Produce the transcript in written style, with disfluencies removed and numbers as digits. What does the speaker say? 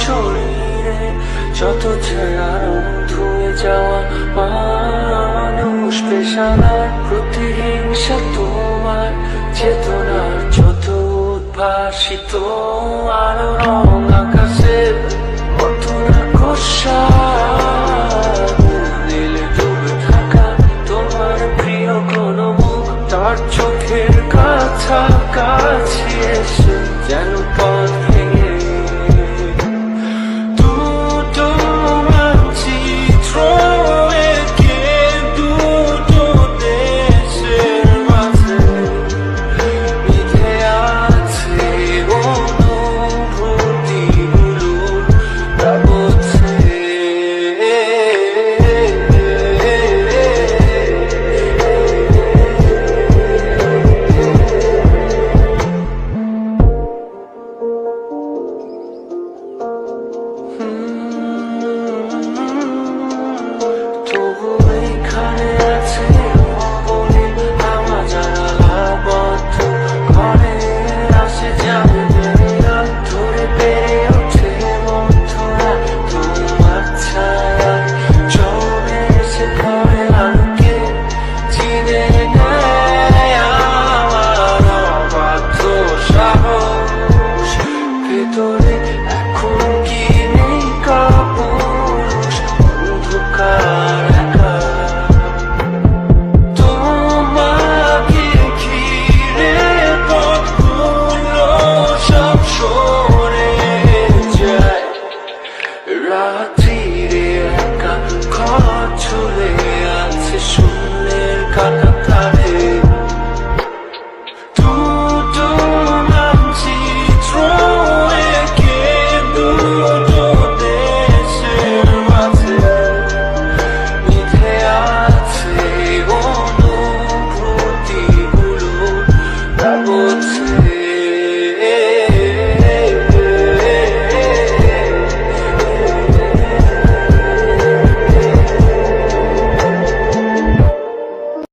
শরীরে যত ছায়া রং ধুয়ে যাওয়া মানুষ পেশাদার প্রতিহিংসা তোমার চেতনার যত উদ্ভাসিত আলো রং আকাশের কত না কষা নীলে ডুবে থাকা তোমার প্রিয় কোনো মুখ তার চোখের কাছাকাছি